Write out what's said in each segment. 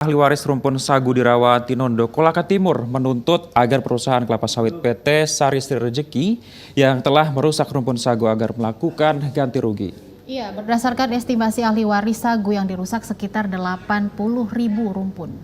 Ahli waris rumpun sagu di Rawatinondo, Kolaka Timur menuntut agar perusahaan kelapa sawit PT Sari Sri Rejeki yang telah merusak rumpun sagu agar melakukan ganti rugi. Iya, berdasarkan estimasi ahli waris sagu yang dirusak sekitar 80.000 rumpun.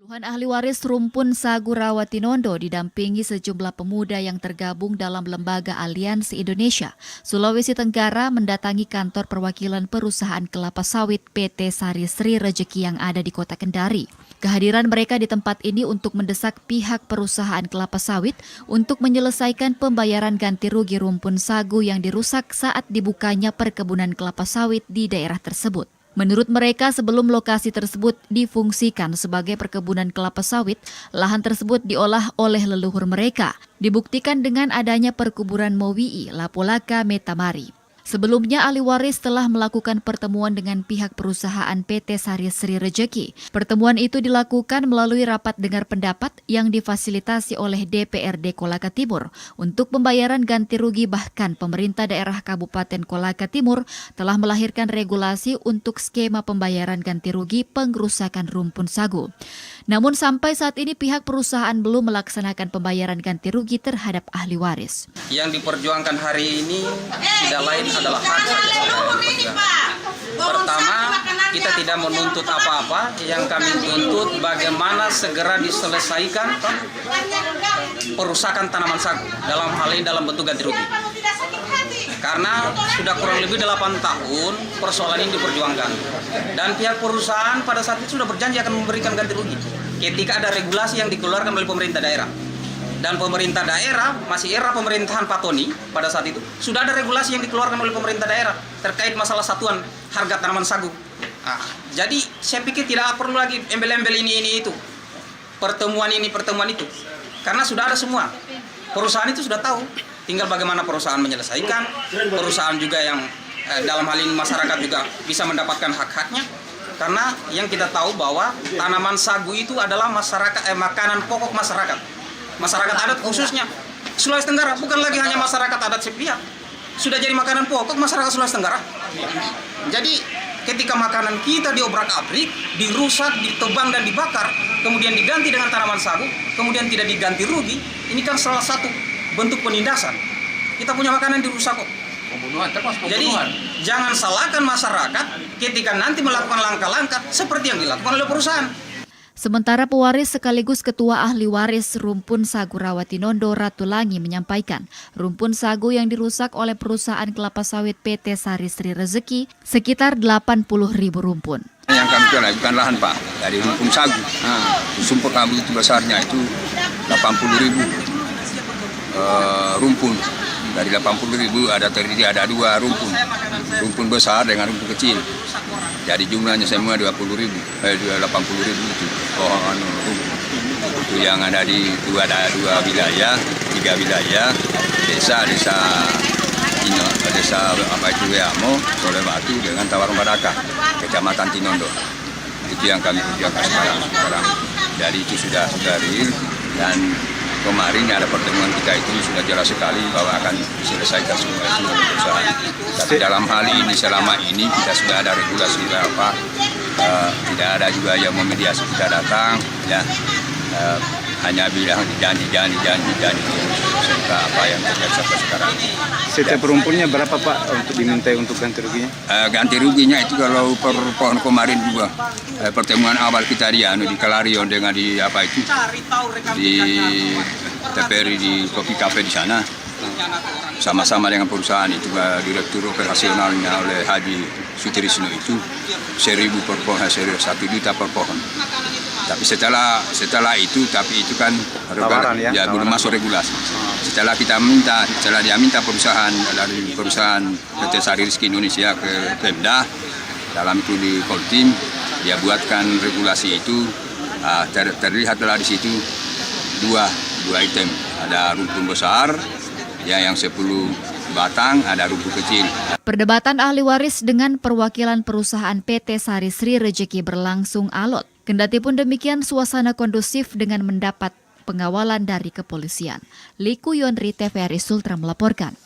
Puluhan ahli waris rumpun sagu Rawatinondo didampingi sejumlah pemuda yang tergabung dalam Lembaga Aliansi Indonesia, Sulawesi Tenggara mendatangi kantor perwakilan perusahaan kelapa sawit PT Sari Sri Rejeki yang ada di Kota Kendari. Kehadiran mereka di tempat ini untuk mendesak pihak perusahaan kelapa sawit untuk menyelesaikan pembayaran ganti rugi rumpun sagu yang dirusak saat dibukanya perkebunan kelapa sawit di daerah tersebut. Menurut mereka, sebelum lokasi tersebut difungsikan sebagai perkebunan kelapa sawit, lahan tersebut diolah oleh leluhur mereka, dibuktikan dengan adanya perkuburan Mowi'i Lapolaka Metamari. Sebelumnya, ahli waris telah melakukan pertemuan dengan pihak perusahaan PT Sari Sri Rejeki. Pertemuan itu dilakukan melalui rapat dengar pendapat yang difasilitasi oleh DPRD Kolaka Timur untuk pembayaran ganti rugi, bahkan pemerintah daerah Kabupaten Kolaka Timur telah melahirkan regulasi untuk skema pembayaran ganti rugi pengrusakan rumpun sagu. Namun sampai saat ini pihak perusahaan belum melaksanakan pembayaran ganti rugi terhadap ahli waris. Yang diperjuangkan hari ini tidak lain adalah hak saja. Pertama, kita tidak menuntut apa-apa, yang kami tuntut bagaimana segera diselesaikan perusakan tanaman sagu, dalam hal ini dalam bentuk ganti rugi. Karena sudah kurang lebih 8 tahun persoalan ini diperjuangkan. Dan pihak perusahaan pada saat itu sudah berjanji akan memberikan ganti rugi ketika ada regulasi yang dikeluarkan oleh pemerintah daerah. Dan pemerintah daerah, masih era pemerintahan Pak Tony pada saat itu, sudah ada regulasi yang dikeluarkan oleh pemerintah daerah terkait masalah satuan harga tanaman sagu. Nah, jadi saya pikir tidak perlu lagi embel-embel ini itu, pertemuan ini, pertemuan itu. Karena sudah ada semua. Perusahaan itu sudah tahu, tinggal bagaimana perusahaan menyelesaikan, perusahaan juga yang dalam hal ini masyarakat juga bisa mendapatkan hak-haknya. Karena yang kita tahu bahwa tanaman sagu itu adalah makanan pokok masyarakat. Masyarakat adat khususnya Sulawesi Tenggara, bukan lagi hanya masyarakat adat sepihak, sudah jadi makanan pokok masyarakat Sulawesi Tenggara. Jadi ketika makanan kita diobrak-abrik, dirusak, ditebang dan dibakar, kemudian diganti dengan tanaman sagu, kemudian tidak diganti rugi, ini kan salah satu bentuk penindasan. Kita punya makanan dirusak kok. Pembunuhan, termasuk pembunuhan. Jadi jangan salahkan masyarakat ketika nanti melakukan langkah-langkah seperti yang dilakukan oleh perusahaan. Sementara pewaris sekaligus ketua ahli waris rumpun sagu Rawatinondo Ratulangi menyampaikan rumpun sagu yang dirusak oleh perusahaan kelapa sawit PT Sari Sri Rejeki sekitar 80.000 rumpun. Yang kami jual bukan lahan Pak, dari rumpun sagu. Sumpah kami itu besarnya itu 80.000 rumpun. Dari 80.000 ada terdiri ada 2 rumpun. Rumpun besar dengan rumpun kecil. Jadi jumlahnya semua 80.000 itu pohon rumpun. Itu yang ada di dua wilayah, 3 wilayah, desa apa itu Weamo, Solebatu dengan Tawarung Badaka, Kecamatan Tinondo. Itu yang kami kerjakan sekarang. Jadi itu sudah real dan kemarin ada pertemuan kita itu sudah jelas sekali bahwa akan diselesaikan semua itu oleh perusahaan. Tapi dalam hal ini selama ini kita sudah ada regulasi berapa, tidak ada juga yang memediasi kita datang, ya hanya bilang janji serta apa yang terjadi sampai sekarang. Setiap rumpunnya berapa Pak untuk diminta untuk ganti ruginya? Ganti ruginya itu kalau per pohon kemarin juga pertemuan awal kita di Kalarion dengan di apa itu di TPRI di Kopi Cafe di sana sama-sama dengan perusahaan itu direktur operasionalnya oleh Haji Sutrisno itu 1.000 per pohon, 1 juta per pohon. Tapi setelah itu kan belum masuk regulasi. Setelah dia minta dari perusahaan PT Sari Rizki Indonesia ke Pemda, dalam itu di Koltim, dia buatkan regulasi itu, terlihatlah di situ dua item, ada rumpun besar, ya yang 10 batang, ada rumpun kecil. Perdebatan ahli waris dengan perwakilan perusahaan PT Sari Sri Rejeki berlangsung alot. Kendati pun demikian, suasana kondusif dengan mendapat pengawalan dari kepolisian. Liku Yonri, TVRI Sultra melaporkan.